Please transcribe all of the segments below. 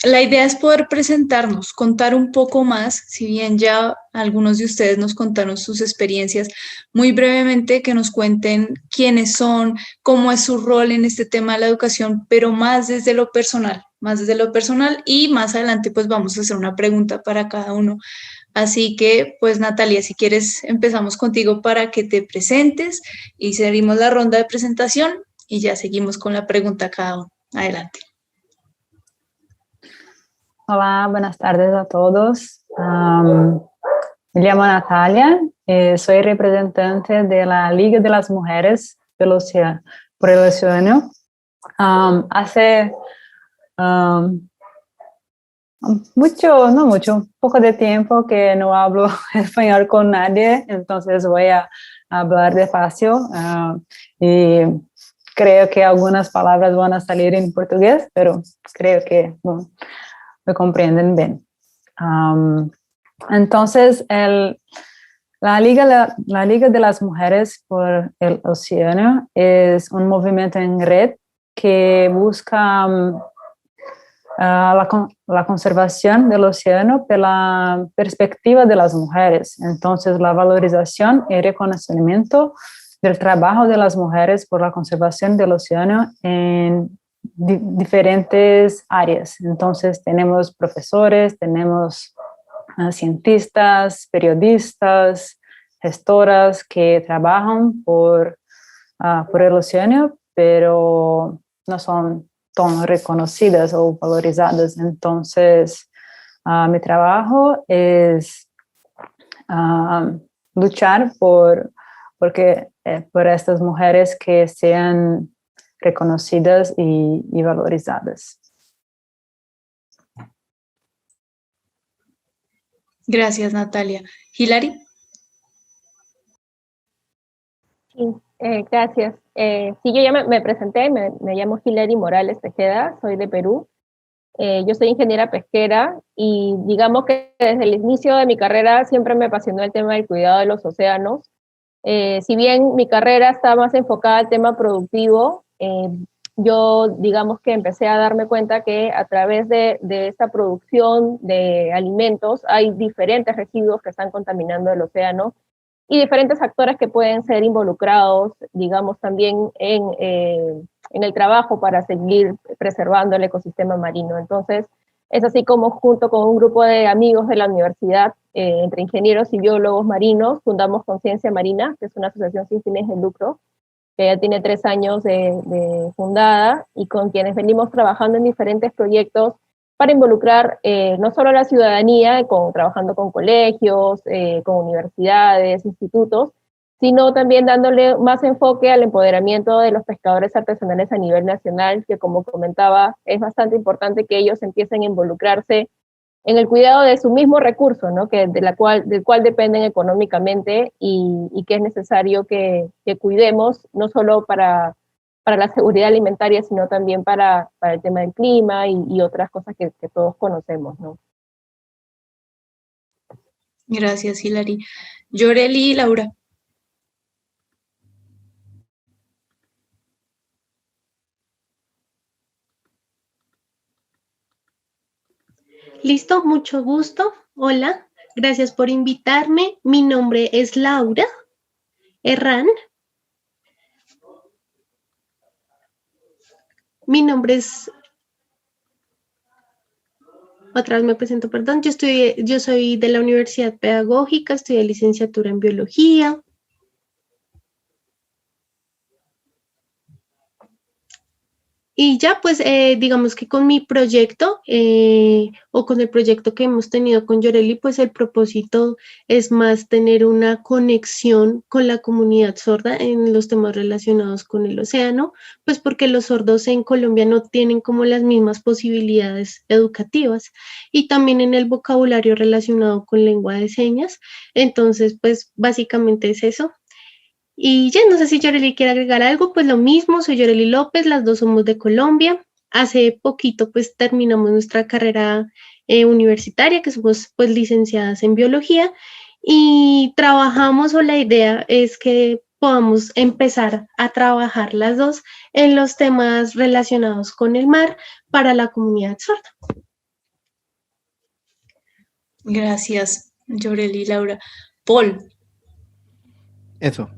La idea es poder presentarnos, contar un poco más, si bien ya algunos de ustedes nos contaron sus experiencias, muy brevemente que nos cuenten quiénes son, cómo es su rol en este tema de la educación, pero más desde lo personal y más adelante pues vamos a hacer una pregunta para cada uno. Así que pues Natalia, si quieres empezamos contigo para que te presentes y seguimos la ronda de presentación y ya seguimos con la pregunta cada uno. Adelante. Hola, buenas tardes a todos. Me llamo Natalia, soy representante de la Liga de las Mujeres por el Océano. Hace un poco de tiempo que no hablo español con nadie, entonces voy a hablar despacio y creo que algunas palabras van a salir en portugués, pero creo que me comprenden bien. Entonces, la Liga de las Mujeres por el Océano es un movimiento en red que busca la conservación del océano por la perspectiva de las mujeres. Entonces, la valorización y reconocimiento del trabajo de las mujeres por la conservación del océano en diferentes áreas. Entonces, tenemos profesores, tenemos cientistas, periodistas, gestoras que trabajan por el océano, pero no son tan reconocidas o valorizadas. Entonces, mi trabajo es luchar por estas mujeres que sean reconocidas y valorizadas. Gracias, Natalia. Hilary. Sí, gracias. Sí, yo ya me presenté, me llamo Hilary Morales Tejeda, soy de Perú. Yo soy ingeniera pesquera y digamos que desde el inicio de mi carrera siempre me apasionó el tema del cuidado de los océanos. Si bien mi carrera está más enfocada al tema productivo, yo digamos que empecé a darme cuenta que a través de esta producción de alimentos hay diferentes residuos que están contaminando el océano y diferentes actores que pueden ser involucrados, digamos, también en el trabajo para seguir preservando el ecosistema marino. Entonces, es así como junto con un grupo de amigos de la universidad, entre ingenieros y biólogos marinos, fundamos Conciencia Marina, que es una asociación sin fines de lucro, que ya tiene 3 años de fundada, y con quienes venimos trabajando en diferentes proyectos para involucrar no solo a la ciudadanía, trabajando con colegios, con universidades, institutos, sino también dándole más enfoque al empoderamiento de los pescadores artesanales a nivel nacional, que como comentaba, es bastante importante que ellos empiecen a involucrarse en el cuidado de su mismo recurso, ¿no? Del cual dependen económicamente y que es necesario que cuidemos, no solo para la seguridad alimentaria, sino también para el tema del clima y otras cosas que todos conocemos, ¿no? Gracias, Hilary. Yoreli y Laura. Listo, mucho gusto. Hola, gracias por invitarme. Mi nombre es Laura Herrán. Mi nombre es... Otra vez me presento, perdón. Yo soy de la Universidad Pedagógica, estudié licenciatura en Biología. Y ya, pues, digamos que con mi proyecto o con el proyecto que hemos tenido con Yoreli, pues el propósito es más tener una conexión con la comunidad sorda en los temas relacionados con el océano, pues porque los sordos en Colombia no tienen como las mismas posibilidades educativas y también en el vocabulario relacionado con lengua de señas. Entonces, pues básicamente es eso. Y ya no sé si Yoreli quiere agregar algo, pues lo mismo, soy Yoreli López, las dos somos de Colombia. Hace poquito pues terminamos nuestra carrera universitaria, que somos pues licenciadas en biología y trabajamos o la idea es que podamos empezar a trabajar las dos en los temas relacionados con el mar para la comunidad sorda. Gracias, Yoreli y Laura. Paul, Eso.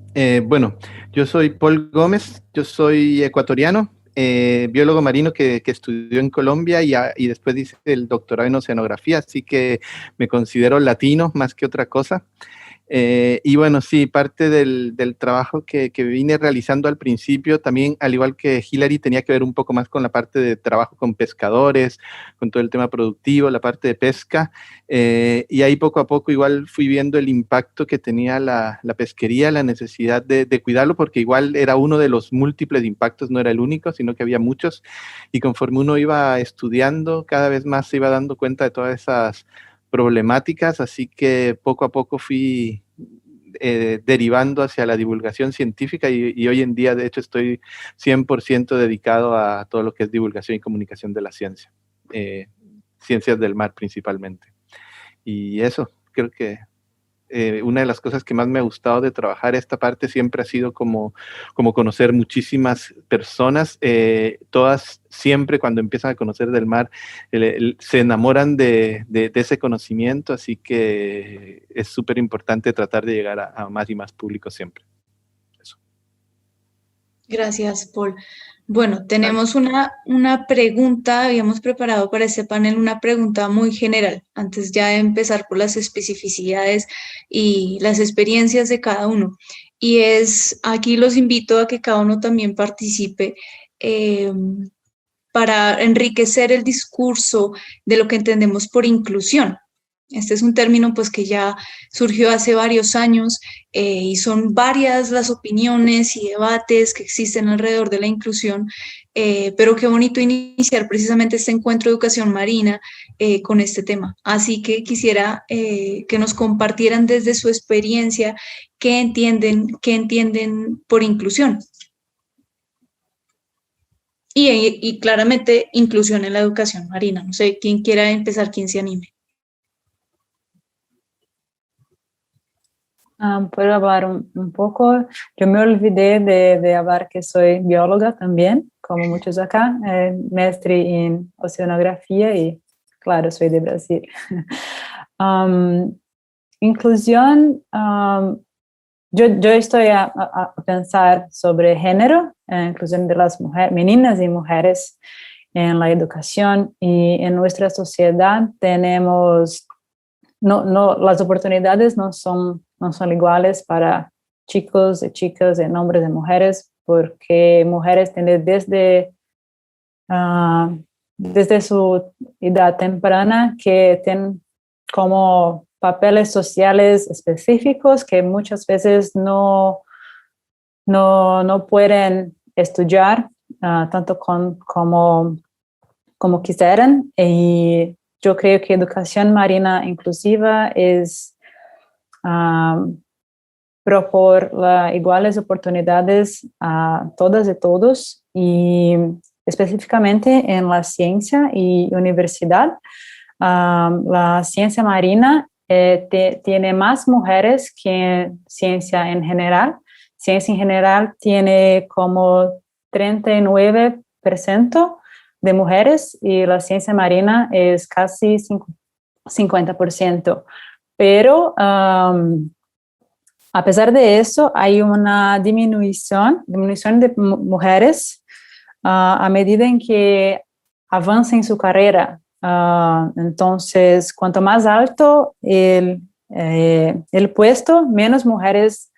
Bueno, yo soy Paul Gómez, yo soy ecuatoriano, biólogo marino que estudió en Colombia y después hice el doctorado en oceanografía, así que me considero latino más que otra cosa. Y bueno, sí, parte del trabajo que vine realizando al principio, también al igual que Hilary, tenía que ver un poco más con la parte de trabajo con pescadores, con todo el tema productivo, la parte de pesca, y ahí poco a poco igual fui viendo el impacto que tenía la pesquería, la necesidad de cuidarlo, porque igual era uno de los múltiples impactos, no era el único, sino que había muchos, y conforme uno iba estudiando, cada vez más se iba dando cuenta de todas esas problemáticas, así que poco a poco fui derivando hacia la divulgación científica y hoy en día de hecho estoy 100% dedicado a todo lo que es divulgación y comunicación de la ciencia, ciencias del mar principalmente. Y eso, creo que una de las cosas que más me ha gustado de trabajar esta parte siempre ha sido como conocer muchísimas personas, todas siempre cuando empiezan a conocer del mar se enamoran de ese conocimiento, así que es súper importante tratar de llegar a más y más público siempre. Eso. gracias, Paul. Bueno, tenemos una pregunta, habíamos preparado para este panel una pregunta muy general, antes ya de empezar por las especificidades y las experiencias de cada uno. Y aquí los invito a que cada uno también participe eh, para enriquecer el discurso de lo que entendemos por inclusión. Este es un término pues que ya surgió hace varios años y son varias las opiniones y debates que existen alrededor de la inclusión, pero qué bonito iniciar precisamente este encuentro de educación marina con este tema. Así que quisiera que nos compartieran desde su experiencia qué entienden por inclusión. Y claramente inclusión en la educación marina. No sé quién quiera empezar, quién se anime. Puedo hablar un poco. Yo me olvidé de hablar que soy bióloga también, como muchos acá, maestre en oceanografía y, claro, soy de Brasil. Inclusión, yo estoy a pensar sobre género, inclusión de las mujeres, meninas y mujeres en la educación, y en nuestra sociedad tenemos, las oportunidades no son iguales para chicos y chicas, de hombres y mujeres, porque mujeres tienen desde su edad temprana que tienen como papeles sociales específicos que muchas veces no pueden estudiar tanto como quisieran. Y yo creo que educación marina inclusiva es proponer iguales oportunidades a todas y todos, y específicamente en la ciencia y universidad. La ciencia marina tiene más mujeres que en ciencia en general. Ciencia en general tiene como 39% de mujeres y la ciencia marina es casi 50%. Pero a pesar de eso, hay una disminución de mujeres a medida en que avanza en su carrera. Entonces, cuanto más alto el puesto, menos mujeres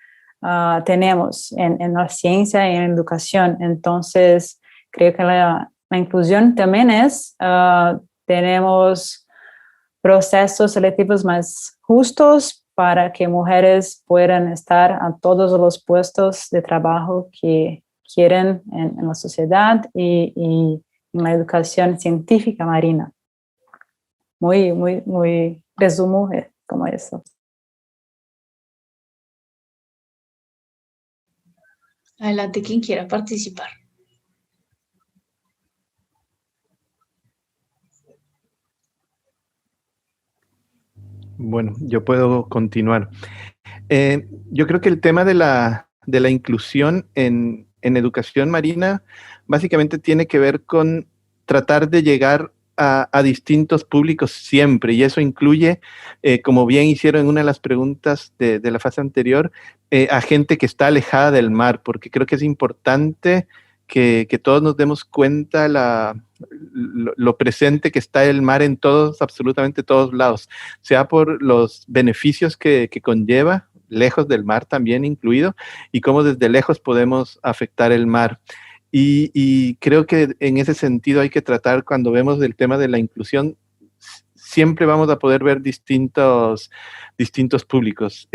tenemos en la ciencia y en la educación. Entonces, creo que la inclusión también tenemos procesos selectivos más justos para que mujeres puedan estar a todos los puestos de trabajo que quieren en la sociedad y en la educación científica marina. Muy resumo como eso. Adelante, quien quiera participar. Bueno, yo puedo continuar. Yo creo que el tema de la inclusión en educación marina básicamente tiene que ver con tratar de llegar a distintos públicos siempre, y eso incluye, como bien hicieron en una de las preguntas de la fase anterior, a gente que está alejada del mar, porque creo que es importante que todos nos demos cuenta lo presente que está el mar en todos, absolutamente todos lados, sea por los beneficios que conlleva, lejos del mar también incluido, y cómo desde lejos podemos afectar el mar. Y creo que en ese sentido hay que tratar, cuando vemos el tema de la inclusión, siempre vamos a poder ver distintos públicos.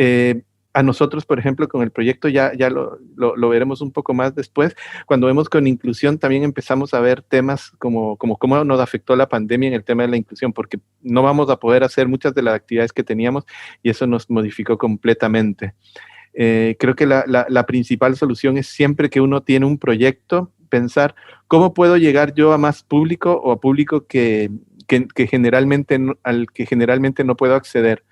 A nosotros, por ejemplo, con el proyecto, ya lo veremos un poco más después, cuando vemos con inclusión también empezamos a ver temas como cómo nos afectó la pandemia en el tema de la inclusión, porque no vamos a poder hacer muchas de las actividades que teníamos y eso nos modificó completamente. Creo que la principal solución es siempre que uno tiene un proyecto, pensar cómo puedo llegar yo a más público o a público al que generalmente no puedo acceder.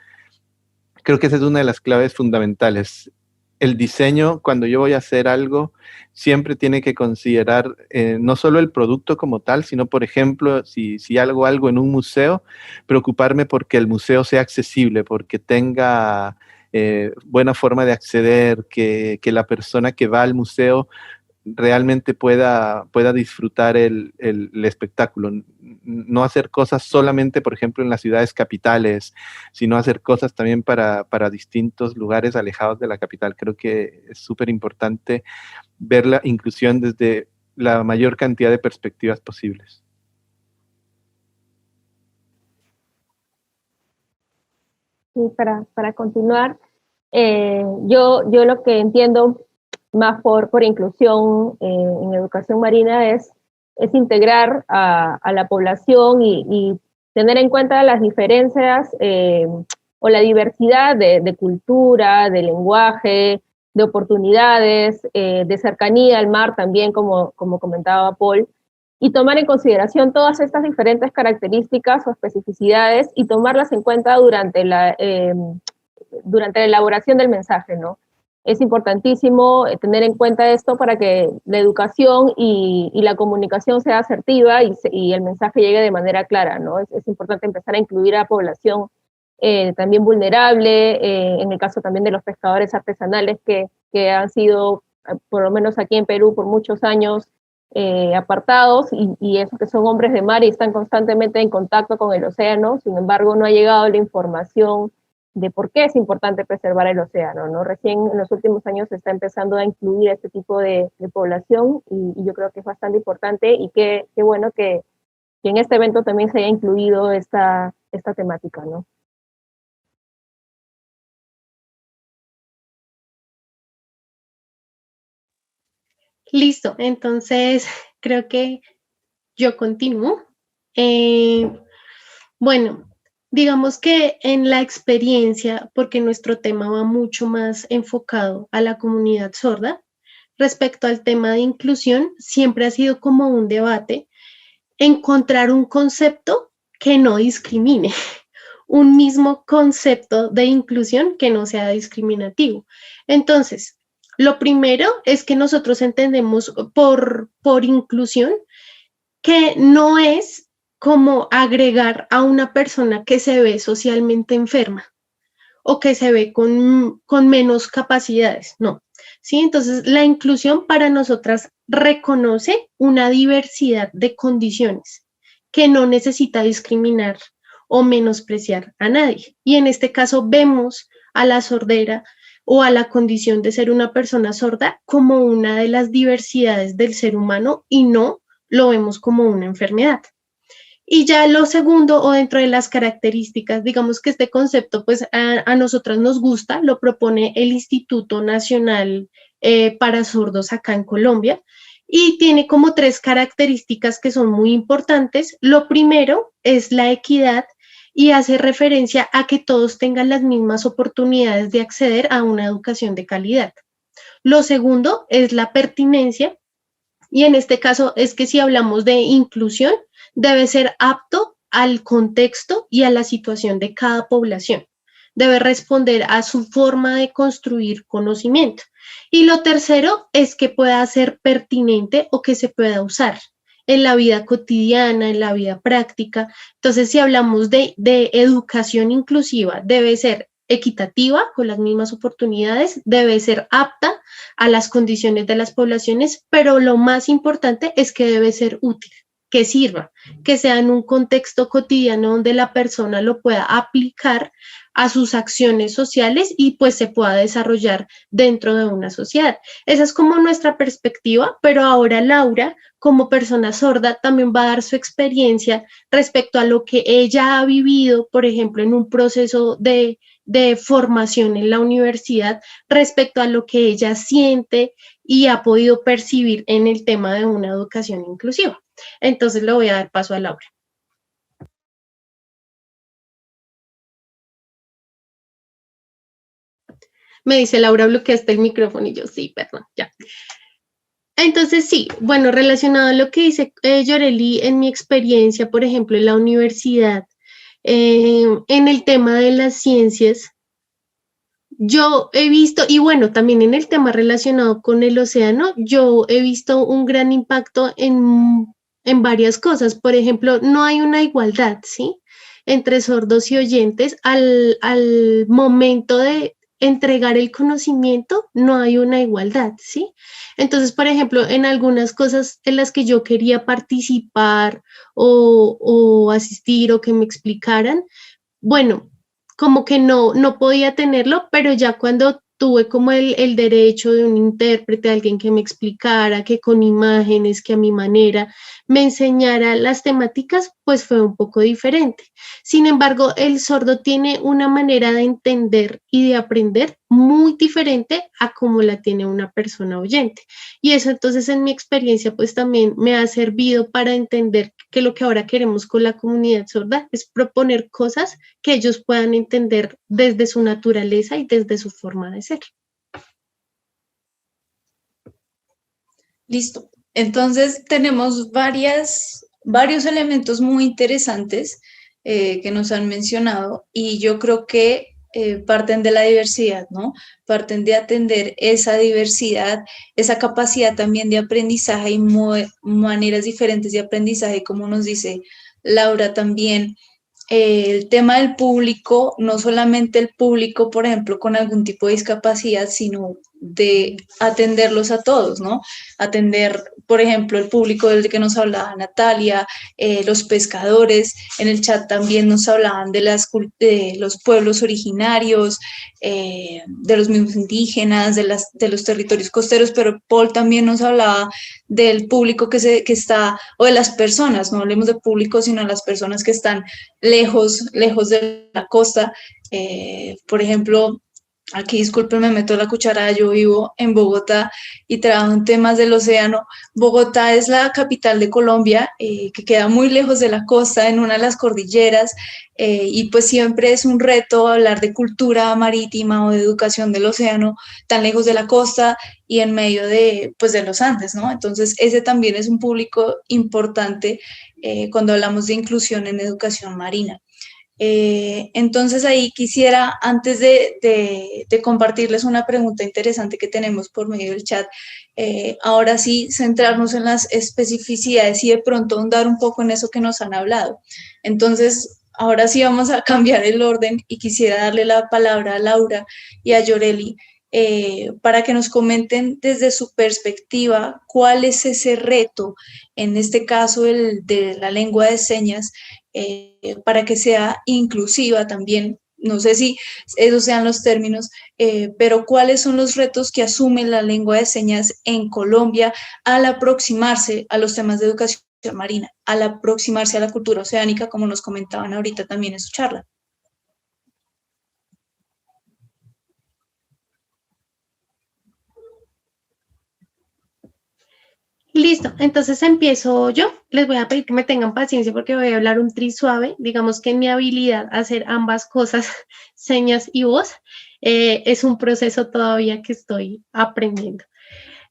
Creo que esa es una de las claves fundamentales. El diseño, cuando yo voy a hacer algo, siempre tiene que considerar no solo el producto como tal, sino, por ejemplo, si hago algo en un museo, preocuparme porque el museo sea accesible, porque tenga buena forma de acceder, que la persona que va al museo realmente pueda disfrutar el espectáculo. No hacer cosas solamente, por ejemplo, en las ciudades capitales, sino hacer cosas también para distintos lugares alejados de la capital. Creo que es súper importante ver la inclusión desde la mayor cantidad de perspectivas posibles. Sí, para continuar, yo lo que entiendo más por inclusión en educación marina es integrar a la población y tener en cuenta las diferencias o la diversidad de cultura, de lenguaje, de oportunidades, de cercanía al mar también, como comentaba Paul, y tomar en consideración todas estas diferentes características o especificidades y tomarlas en cuenta durante la elaboración del mensaje, ¿no? Es importantísimo tener en cuenta esto para que la educación y la comunicación sea asertiva y el mensaje llegue de manera clara, ¿no? Es importante empezar a incluir a la población también vulnerable, en el caso también de los pescadores artesanales que han sido, por lo menos aquí en Perú, por muchos años apartados, y esos que son hombres de mar y están constantemente en contacto con el océano. Sin embargo, no ha llegado la información de por qué es importante preservar el océano, ¿no? Recién en los últimos años se está empezando a incluir este tipo de población y yo creo que es bastante importante y qué bueno que en este evento también se haya incluido esta temática, ¿no? Listo, entonces creo que yo continúo. Bueno, digamos que en la experiencia, porque nuestro tema va mucho más enfocado a la comunidad sorda, respecto al tema de inclusión, siempre ha sido como un debate encontrar un concepto que no discrimine, un mismo concepto de inclusión que no sea discriminativo. Entonces, lo primero es que nosotros entendemos por inclusión que no es como agregar a una persona que se ve socialmente enferma o que se ve con menos capacidades, no. ¿Sí? Entonces, la inclusión para nosotras reconoce una diversidad de condiciones que no necesita discriminar o menospreciar a nadie. Y en este caso vemos a la sordera o a la condición de ser una persona sorda como una de las diversidades del ser humano y no lo vemos como una enfermedad. Y ya lo segundo, o dentro de las características, digamos que este concepto pues a nosotras nos gusta, lo propone el Instituto Nacional para Sordos acá en Colombia, y tiene como 3 características que son muy importantes. Lo primero es la equidad y hace referencia a que todos tengan las mismas oportunidades de acceder a una educación de calidad. Lo segundo es la pertinencia, y en este caso es que si hablamos de inclusión, debe ser apto al contexto y a la situación de cada población. Debe responder a su forma de construir conocimiento. Y lo tercero es que pueda ser pertinente o que se pueda usar. en la vida cotidiana, en la vida práctica. Entonces, si hablamos de educación inclusiva, debe ser equitativa, con las mismas oportunidades, debe ser apta a las condiciones de las poblaciones, pero lo más importante es que debe ser útil, que sirva, que sea en un contexto cotidiano donde la persona lo pueda aplicar a sus acciones sociales y pues se pueda desarrollar dentro de una sociedad. Esa es como nuestra perspectiva, pero ahora Laura, como persona sorda, también va a dar su experiencia respecto a lo que ella ha vivido, por ejemplo, en un proceso de formación en la universidad, respecto a lo que ella siente y ha podido percibir en el tema de una educación inclusiva. Entonces le voy a dar paso a Laura. Me dice Laura, bloqueaste el micrófono y yo, sí, perdón, ya. Entonces sí, bueno, relacionado a lo que dice Yoreli, en mi experiencia, por ejemplo, en la universidad, en el tema de las ciencias, yo he visto, y bueno, también en el tema relacionado con el océano, yo he visto un gran impacto en varias cosas. Por ejemplo, no hay una igualdad, ¿sí? Entre sordos y oyentes al momento de entregar el conocimiento, no hay una igualdad, ¿sí? Entonces, por ejemplo, en algunas cosas en las que yo quería participar o asistir o que me explicaran, bueno, como que no podía tenerlo, pero ya cuando tuve como el derecho de un intérprete, alguien que me explicara, que con imágenes, que a mi manera me enseñara las temáticas, pues fue un poco diferente. Sin embargo, el sordo tiene una manera de entender y de aprender muy diferente a como la tiene una persona oyente. Y eso entonces en mi experiencia pues también me ha servido para entender que lo que ahora queremos con la comunidad sorda es proponer cosas que ellos puedan entender desde su naturaleza y desde su forma de ser. Listo. Entonces tenemos varios elementos muy interesantes que nos han mencionado y yo creo que parten de la diversidad, ¿no? Parten de atender esa diversidad, esa capacidad también de aprendizaje y maneras diferentes de aprendizaje, como nos dice Laura también. El tema del público, no solamente el público, por ejemplo, con algún tipo de discapacidad, sino de atenderlos a todos, ¿no? Atender, por ejemplo, el público del que nos hablaba Natalia, los pescadores, en el chat también nos hablaban de los pueblos originarios, de los mismos indígenas, de los territorios costeros, pero Paul también nos hablaba del público que está, o de las personas, no hablemos de público, sino de las personas que están lejos de la costa. Por ejemplo, aquí discúlpenme, meto la cuchara, yo vivo en Bogotá y trabajo en temas del océano. Bogotá es la capital de Colombia, que queda muy lejos de la costa, en una de las cordilleras, y pues siempre es un reto hablar de cultura marítima o de educación del océano tan lejos de la costa y en medio de, pues, de los Andes, ¿no? Entonces, ese también es un público importante cuando hablamos de inclusión en educación marina. Entonces ahí quisiera, antes de compartirles una pregunta interesante que tenemos por medio del chat, ahora sí centrarnos en las especificidades y de pronto ahondar un poco en eso que nos han hablado. Entonces, ahora sí vamos a cambiar el orden y quisiera darle la palabra a Laura y a Yoreli para que nos comenten desde su perspectiva cuál es ese reto, en este caso el de la lengua de señas, para que sea inclusiva también. No sé si esos sean los términos, pero ¿cuáles son los retos que asume la lengua de señas en Colombia al aproximarse a los temas de educación marina, al aproximarse a la cultura oceánica, como nos comentaban ahorita también en su charla? Listo, entonces empiezo yo. Les voy a pedir que me tengan paciencia porque voy a hablar un tri suave. Digamos que mi habilidad a hacer ambas cosas, señas y voz, es un proceso todavía que estoy aprendiendo.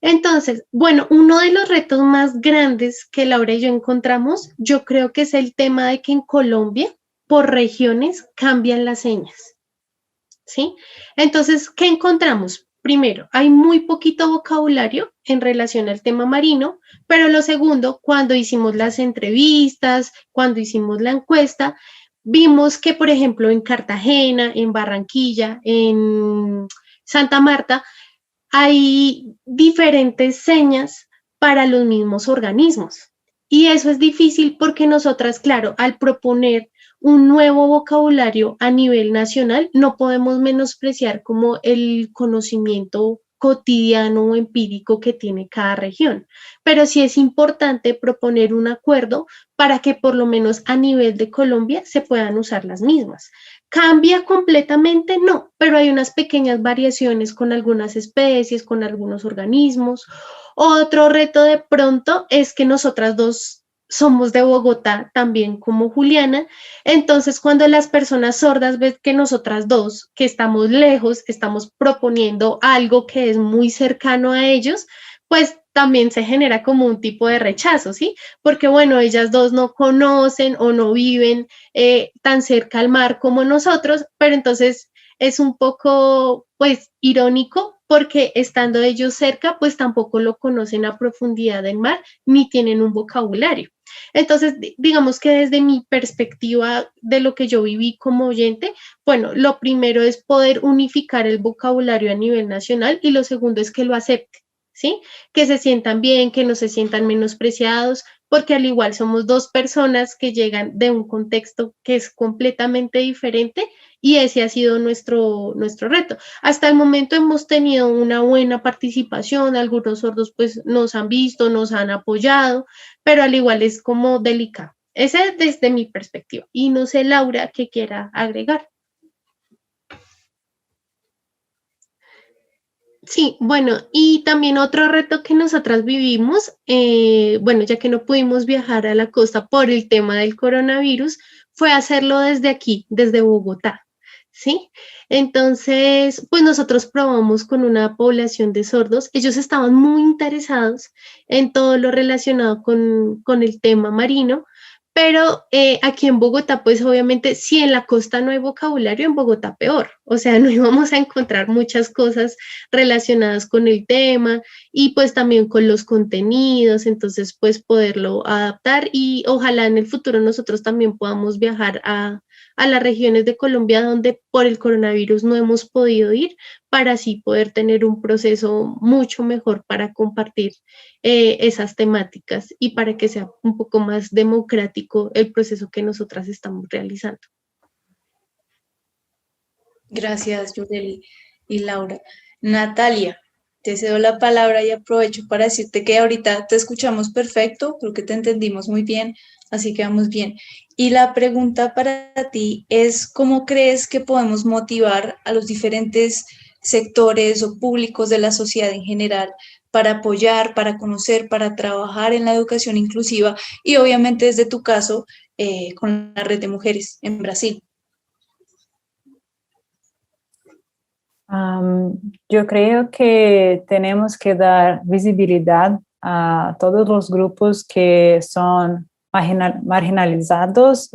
Entonces, bueno, uno de los retos más grandes que Laura y yo encontramos, yo creo que es el tema de que en Colombia, por regiones, cambian las señas, ¿sí? Entonces, ¿qué encontramos? primero, hay muy poquito vocabulario en relación al tema marino, pero lo segundo, cuando hicimos las entrevistas, cuando hicimos la encuesta, vimos que, por ejemplo, en Cartagena, en Barranquilla, en Santa Marta, hay diferentes señas para los mismos organismos. Y eso es difícil porque nosotras, claro, al proponer un nuevo vocabulario a nivel nacional, no podemos menospreciar como el conocimiento cotidiano o empírico que tiene cada región. Pero sí es importante proponer un acuerdo para que por lo menos a nivel de Colombia se puedan usar las mismas. ¿Cambia completamente? No, pero hay unas pequeñas variaciones con algunas especies, con algunos organismos. Otro reto de pronto es que nosotras dos somos de Bogotá, también como Juliana. Entonces, cuando las personas sordas ven que nosotras dos, que estamos lejos, estamos proponiendo algo que es muy cercano a ellos, pues también se genera como un tipo de rechazo, ¿sí? Porque, bueno, ellas dos no conocen o no viven tan cerca al mar como nosotros, pero entonces es un poco, pues, irónico porque estando ellos cerca, pues tampoco lo conocen a profundidad del mar ni tienen un vocabulario. Entonces, digamos que desde mi perspectiva de lo que yo viví como oyente, bueno, lo primero es poder unificar el vocabulario a nivel nacional y lo segundo es que lo acepten, ¿sí? Que se sientan bien, que no se sientan menospreciados, porque al igual somos dos personas que llegan de un contexto que es completamente diferente y ese ha sido nuestro reto. Hasta el momento hemos tenido una buena participación, algunos sordos pues nos han visto, nos han apoyado, pero al igual es como delicado. Ese es desde mi perspectiva. Y no sé, Laura, qué quiera agregar. Sí, bueno, y también otro reto que nosotras vivimos, bueno, ya que no pudimos viajar a la costa por el tema del coronavirus, fue hacerlo desde aquí, desde Bogotá, ¿sí? Entonces, pues nosotros probamos con una población de sordos, ellos estaban muy interesados en todo lo relacionado con el tema marino, pero aquí en Bogotá, pues obviamente, si en la costa no hay vocabulario, en Bogotá peor. O sea, no íbamos a encontrar muchas cosas relacionadas con el tema y pues también con los contenidos, entonces pues poderlo adaptar y ojalá en el futuro nosotros también podamos viajar a las regiones de Colombia donde por el coronavirus no hemos podido ir para así poder tener un proceso mucho mejor para compartir esas temáticas y para que sea un poco más democrático el proceso que nosotras estamos realizando. Gracias, Yureli y Laura. Natalia, te cedo la palabra y aprovecho para decirte que ahorita te escuchamos perfecto, creo que te entendimos muy bien, así que vamos bien. Y la pregunta para ti es, ¿cómo crees que podemos motivar a los diferentes sectores o públicos de la sociedad en general para apoyar, para conocer, para trabajar en la educación inclusiva y obviamente desde tu caso con la red de mujeres en Brasil? Yo creo que tenemos que dar visibilidad a todos los grupos que son marginalizados,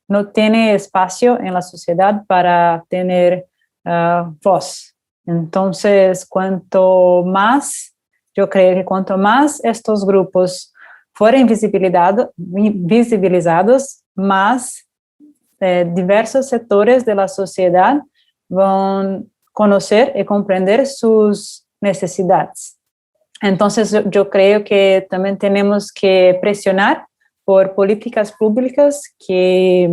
no tienen espacio en la sociedad para tener voz. Entonces, yo creo que cuanto más estos grupos fueren visibilizados, más diversos sectores de la sociedad van conocer y comprender sus necesidades. Entonces, yo creo que también tenemos que presionar por políticas públicas que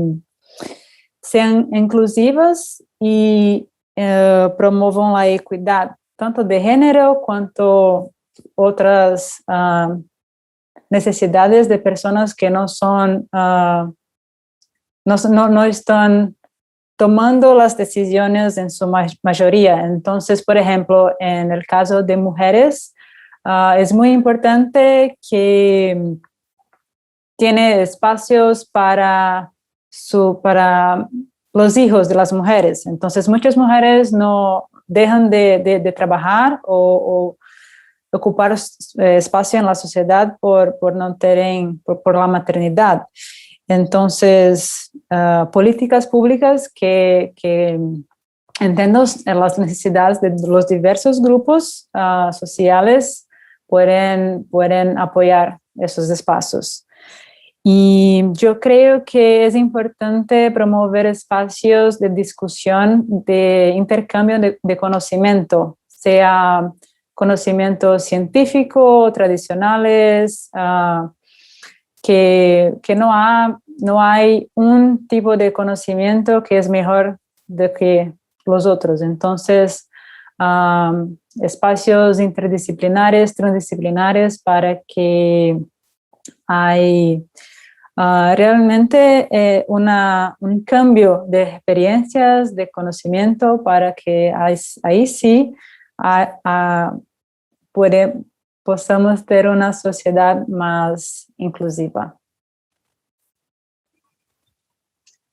sean inclusivas y promuevan la equidad, tanto de género cuanto otras necesidades de personas que no son, no están tomando las decisiones en su mayoría. Entonces, por ejemplo, en el caso de mujeres, es muy importante que tiene espacios para los hijos de las mujeres. Entonces, muchas mujeres no dejan de trabajar o ocupar espacio en la sociedad por la maternidad. Entonces, políticas públicas que entiendo las necesidades de los diversos grupos sociales pueden apoyar esos espacios. Y yo creo que es importante promover espacios de discusión, de intercambio de conocimiento, sea conocimientos científicos, tradicionales, que no hay un tipo de conocimiento que es mejor de que los otros. Entonces, espacios interdisciplinares, transdisciplinares, para que hay realmente un cambio de experiencias, de conocimiento, para que ahí sí podamos tener una sociedad más inclusiva.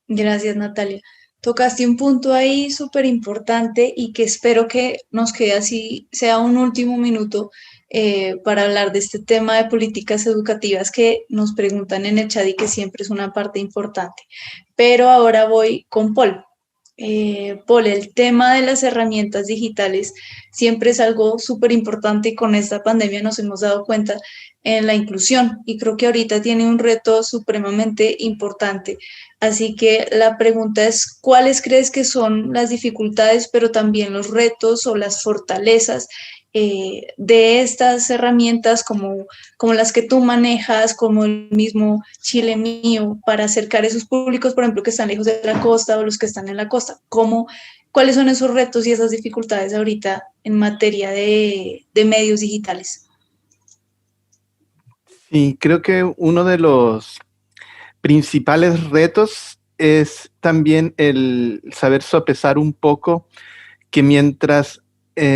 Gracias, Natalia. Tocaste un punto ahí súper importante y que espero que nos quede así, sea un último minuto para hablar de este tema de políticas educativas que nos preguntan en el chat y que siempre es una parte importante. Pero ahora voy con Paul. Paul, el tema de las herramientas digitales siempre es algo súper importante y con esta pandemia nos hemos dado cuenta en la inclusión y creo que ahorita tiene un reto supremamente importante. Así que la pregunta es, ¿cuáles crees que son las dificultades, pero también los retos o las fortalezas de estas herramientas como las que tú manejas, como el mismo Chile Mío, para acercar a esos públicos, por ejemplo, que están lejos de la costa o los que están en la costa? ¿Cuáles son esos retos y esas dificultades ahorita en materia de medios digitales? Sí, creo que uno de los principales retos es también el saber sopesar un poco que mientras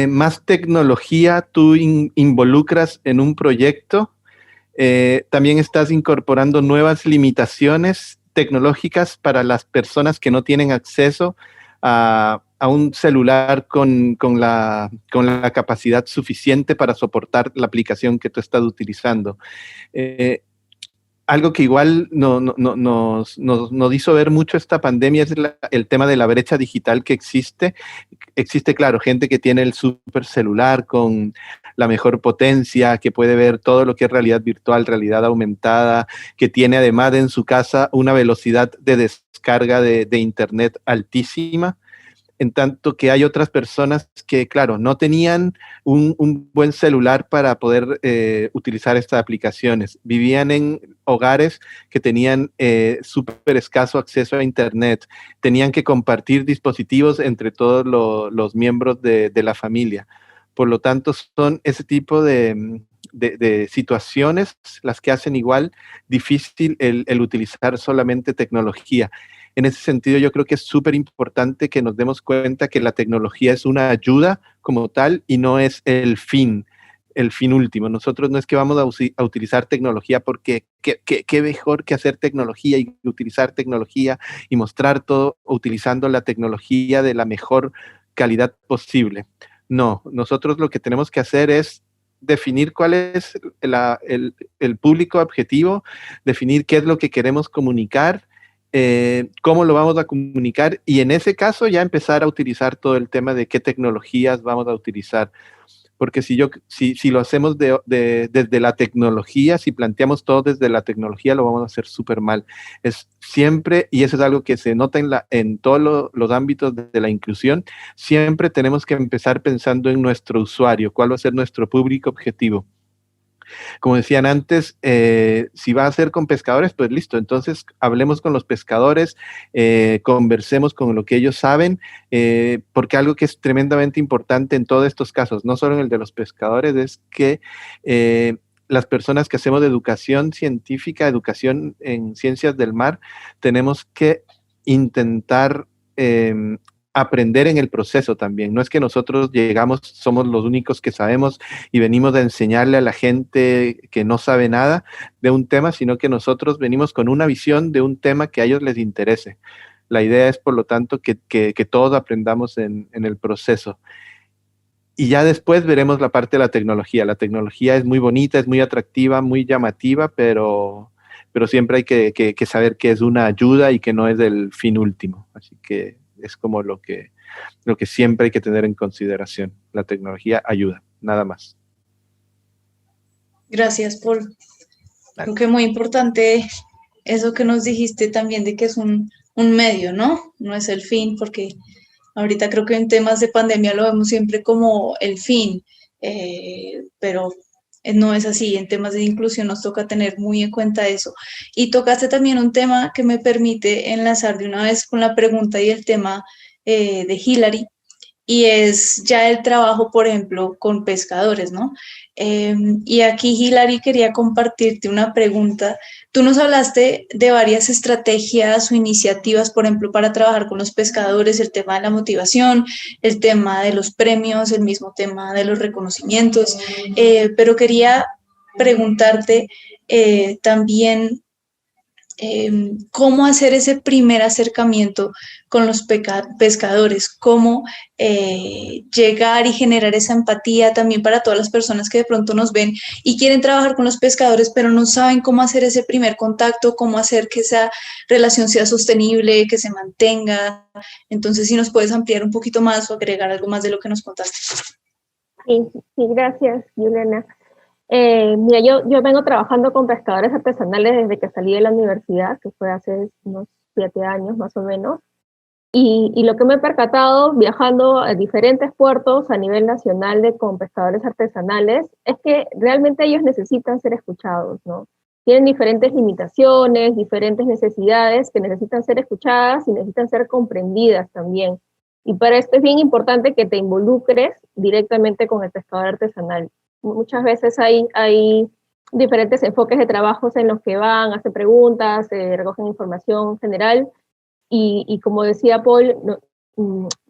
más tecnología tú involucras en un proyecto, también estás incorporando nuevas limitaciones tecnológicas para las personas que no tienen acceso a un celular con la capacidad suficiente para soportar la aplicación que tú estás utilizando. Algo que igual nos hizo ver mucho esta pandemia es el tema de la brecha digital que existe. Existe, claro, gente que tiene el super celular con la mejor potencia, que puede ver todo lo que es realidad virtual, realidad aumentada, que tiene además en su casa una velocidad de descarga de internet altísima. En tanto que hay otras personas que, claro, no tenían un buen celular para poder utilizar estas aplicaciones. Vivían en hogares que tenían súper escaso acceso a Internet. Tenían que compartir dispositivos entre todos los miembros de la familia. Por lo tanto, son ese tipo de situaciones las que hacen igual difícil el utilizar solamente tecnología. En ese sentido, yo creo que es súper importante que nos demos cuenta que la tecnología es una ayuda como tal y no es el fin último. Nosotros no es que vamos a utilizar tecnología porque qué mejor que hacer tecnología y utilizar tecnología y mostrar todo utilizando la tecnología de la mejor calidad posible. No, nosotros lo que tenemos que hacer es definir cuál es el público objetivo, definir qué es lo que queremos comunicar, cómo lo vamos a comunicar y en ese caso ya empezar a utilizar todo el tema de qué tecnologías vamos a utilizar. Porque si lo hacemos desde la tecnología, si planteamos todo desde la tecnología, lo vamos a hacer súper mal. Es siempre, y eso es algo que se nota en todos los ámbitos de la inclusión, siempre tenemos que empezar pensando en nuestro usuario, cuál va a ser nuestro público objetivo. Como decían antes, si va a ser con pescadores, pues listo, entonces hablemos con los pescadores, conversemos con lo que ellos saben, porque algo que es tremendamente importante en todos estos casos, no solo en el de los pescadores, es que las personas que hacemos educación científica, educación en ciencias del mar, tenemos que intentar aprender en el proceso también. No es que nosotros llegamos, somos los únicos que sabemos y venimos a enseñarle a la gente que no sabe nada de un tema, sino que nosotros venimos con una visión de un tema que a ellos les interese. La idea es, por lo tanto, que todos aprendamos en el proceso. Y ya después veremos la parte de la tecnología. La tecnología es muy bonita, es muy atractiva, muy llamativa, pero siempre hay que saber que es una ayuda y que no es el fin último. Así que es como lo que siempre hay que tener en consideración. La tecnología ayuda, nada más. Gracias, Paul. Creo que muy importante eso que nos dijiste también de que es un medio, ¿no? No es el fin, porque ahorita creo que en temas de pandemia lo vemos siempre como el fin, pero no es así. En temas de inclusión nos toca tener muy en cuenta eso. Y tocaste también un tema que me permite enlazar de una vez con la pregunta y el tema de Hillary, y es ya el trabajo, por ejemplo, con pescadores, ¿no? Y aquí, Hilary, quería compartirte una pregunta. Tú nos hablaste de varias estrategias o iniciativas, por ejemplo, para trabajar con los pescadores, el tema de la motivación, el tema de los premios, el mismo tema de los reconocimientos, pero quería preguntarte también cómo hacer ese primer acercamiento con los pescadores, cómo llegar y generar esa empatía también para todas las personas que de pronto nos ven y quieren trabajar con los pescadores, pero no saben cómo hacer ese primer contacto, cómo hacer que esa relación sea sostenible, que se mantenga. Entonces, si nos puedes ampliar un poquito más o agregar algo más de lo que nos contaste. Sí, sí, gracias, Juliana. Mira, yo vengo trabajando con pescadores artesanales desde que salí de la universidad, que fue hace unos 7 años más o menos, y lo que me he percatado viajando a diferentes puertos a nivel nacional con pescadores artesanales es que realmente ellos necesitan ser escuchados, ¿no? Tienen diferentes limitaciones, diferentes necesidades que necesitan ser escuchadas y necesitan ser comprendidas también. Y para esto es bien importante que te involucres directamente con el pescador artesanal. Muchas veces hay diferentes enfoques de trabajos en los que van, hacen preguntas, recogen información general, y como decía Paul,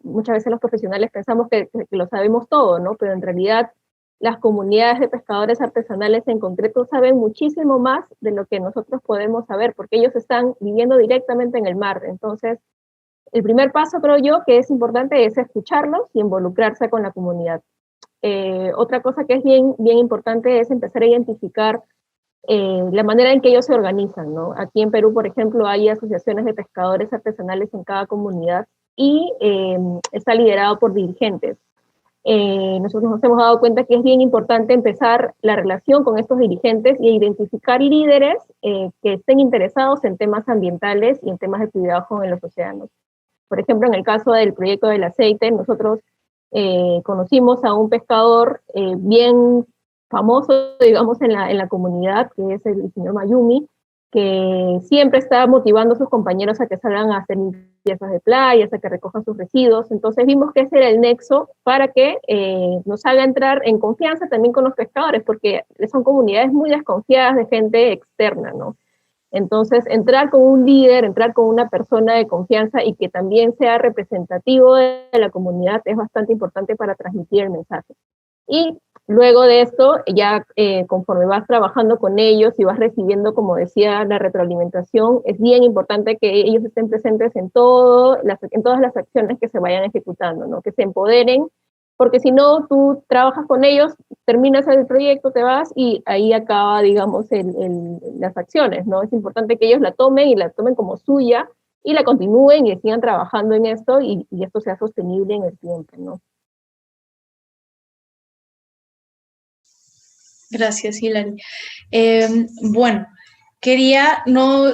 muchas veces los profesionales pensamos que lo sabemos todo, ¿no? Pero en realidad las comunidades de pescadores artesanales en concreto saben muchísimo más de lo que nosotros podemos saber, porque ellos están viviendo directamente en el mar. Entonces, el primer paso, creo yo, que es importante es escucharlos y involucrarse con la comunidad. Otra cosa que es bien, bien importante es empezar a identificar la manera en que ellos se organizan, ¿no? Aquí en Perú, por ejemplo, hay asociaciones de pescadores artesanales en cada comunidad y está liderado por dirigentes. Nosotros nos hemos dado cuenta que es bien importante empezar la relación con estos dirigentes y identificar líderes que estén interesados en temas ambientales y en temas de cuidado en los océanos. Por ejemplo, en el caso del proyecto del aceite, nosotros conocimos a un pescador bien famoso, digamos, en la comunidad, que es el señor Mayumi, que siempre está motivando a sus compañeros a que salgan a hacer limpiezas de playas, a que recojan sus residuos. Entonces vimos que ese era el nexo para que nos haga entrar en confianza también con los pescadores, porque son comunidades muy desconfiadas de gente externa, ¿no? Entonces, entrar con un líder, entrar con una persona de confianza y que también sea representativo de la comunidad es bastante importante para transmitir el mensaje. Y luego de esto, ya conforme vas trabajando con ellos y vas recibiendo, como decía, la retroalimentación, es bien importante que ellos estén presentes en todas las acciones que se vayan ejecutando, ¿no? Que se empoderen, porque si no, tú trabajas con ellos, terminas el proyecto, te vas y ahí acaba, digamos, las acciones, ¿no? Es importante que ellos la tomen y la tomen como suya y la continúen y sigan trabajando en esto y esto sea sostenible en el tiempo, ¿no? Gracias, Hilary. Bueno,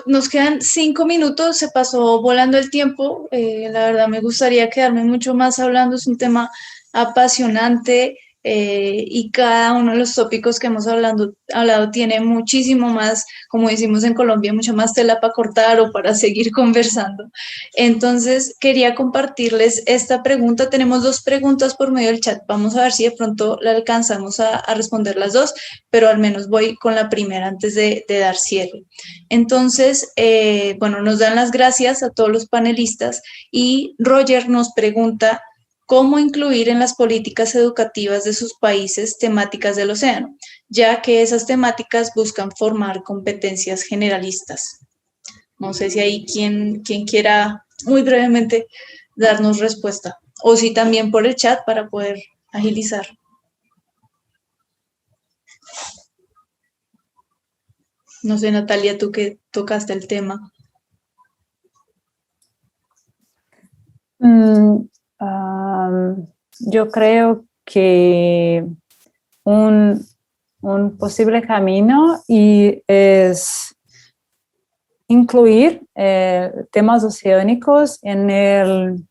nos quedan 5 minutos, se pasó volando el tiempo. La verdad me gustaría quedarme mucho más hablando, es un tema apasionante y cada uno de los tópicos que hemos hablado tiene muchísimo más, como decimos en Colombia, mucha más tela para cortar o para seguir conversando. Entonces, quería compartirles esta pregunta. Tenemos 2 preguntas por medio del chat. Vamos a ver si de pronto la alcanzamos a responder las 2, pero al menos voy con la primera antes de dar cierre. Entonces, bueno, nos dan las gracias a todos los panelistas y Roger nos pregunta cómo incluir en las políticas educativas de sus países temáticas del océano, ya que esas temáticas buscan formar competencias generalistas. No sé si hay quien quiera muy brevemente darnos respuesta, o si también por el chat para poder agilizar. No sé, Natalia, tú que tocaste el tema. Yo creo que un posible camino es incluir temas oceánicos en el,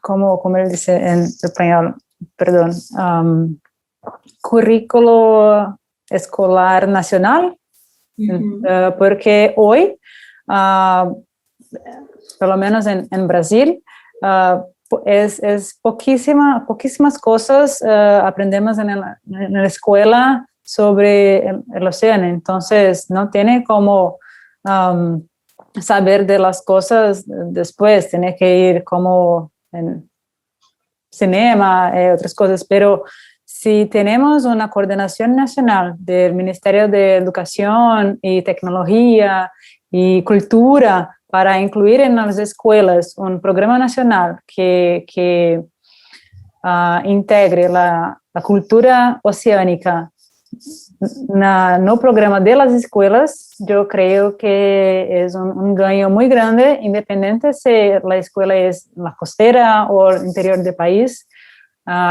¿cómo él dice en español? Perdón, currículo escolar nacional, porque hoy, por lo menos en Brasil, es poquísimas cosas aprendemos en la escuela sobre el océano, entonces no tiene como saber de las cosas después, tiene que ir como en cinema, otras cosas, pero si tenemos una coordinación nacional del Ministerio de Educación y Tecnología y Cultura para incluir en las escuelas un programa nacional que integre la cultura oceánica no programa de las escuelas, yo creo que es un ganho muy grande, independiente si la escuela es la costera o el interior del país.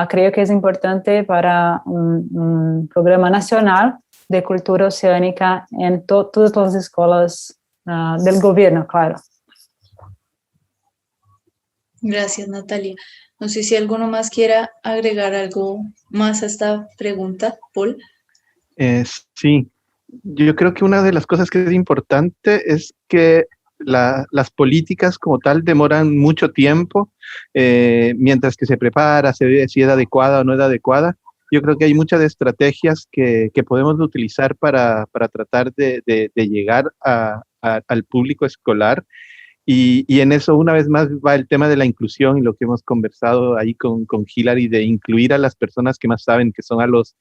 Creo que es importante para un programa nacional de cultura oceánica en todas las escuelas del gobierno, claro. Gracias, Natalia. No sé si alguno más quiera agregar algo más a esta pregunta, Paul. Sí, yo creo que una de las cosas que es importante es que las políticas como tal demoran mucho tiempo, mientras que se prepara, se ve si es adecuada o no es adecuada. Yo creo que hay muchas estrategias que podemos utilizar para tratar de llegar al público escolar. Y en eso, una vez más, va el tema de la inclusión y lo que hemos conversado ahí con Hilary, de incluir a las personas que más saben, que son a los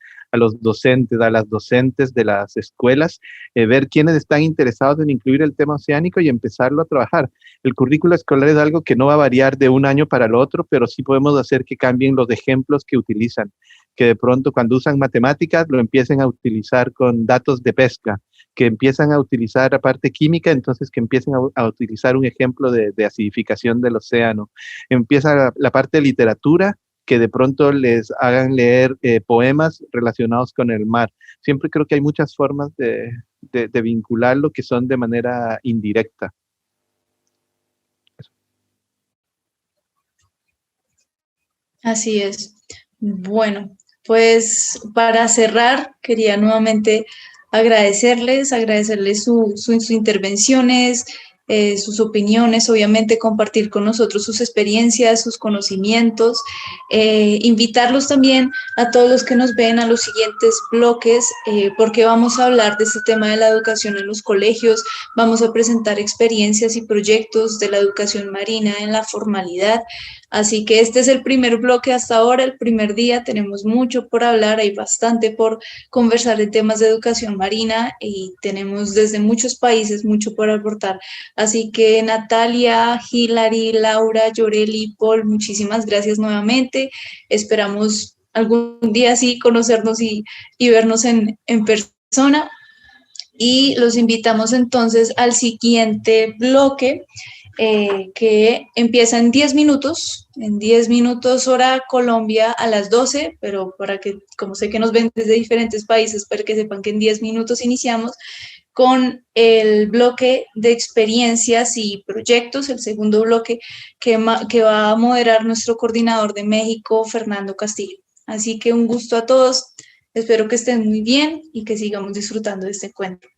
docentes, a las docentes de las escuelas, ver quiénes están interesados en incluir el tema oceánico y empezarlo a trabajar. El currículo escolar es algo que no va a variar de un año para el otro, pero sí podemos hacer que cambien los ejemplos que utilizan, que de pronto cuando usan matemáticas lo empiecen a utilizar con datos de pesca, que empiezan a utilizar aparte química, entonces que empiecen a utilizar un ejemplo de acidificación del océano. Empieza la parte de literatura, que de pronto les hagan leer poemas relacionados con el mar. Siempre creo que hay muchas formas de vincularlo que son de manera indirecta. Así es. Bueno, pues para cerrar, quería nuevamente agradecerles sus intervenciones, sus opiniones, obviamente compartir con nosotros sus experiencias, sus conocimientos, invitarlos también a todos los que nos ven a los siguientes bloques, porque vamos a hablar de este tema de la educación en los colegios, vamos a presentar experiencias y proyectos de la educación marina en la formalidad. Así que este es el primer bloque hasta ahora, el primer día, tenemos mucho por hablar, hay bastante por conversar en temas de educación marina y tenemos desde muchos países mucho por aportar. Así que Natalia, Hilary, Laura, Yoreli, Paul, muchísimas gracias nuevamente. Esperamos algún día sí conocernos y vernos en persona. Y los invitamos entonces al siguiente bloque, que empieza en 10 minutos hora Colombia a las 12, pero para que, como sé que nos ven desde diferentes países, para que sepan que en 10 minutos iniciamos con el bloque de experiencias y proyectos, el segundo bloque que va a moderar nuestro coordinador de México, Fernando Castillo. Así que un gusto a todos, espero que estén muy bien y que sigamos disfrutando de este encuentro.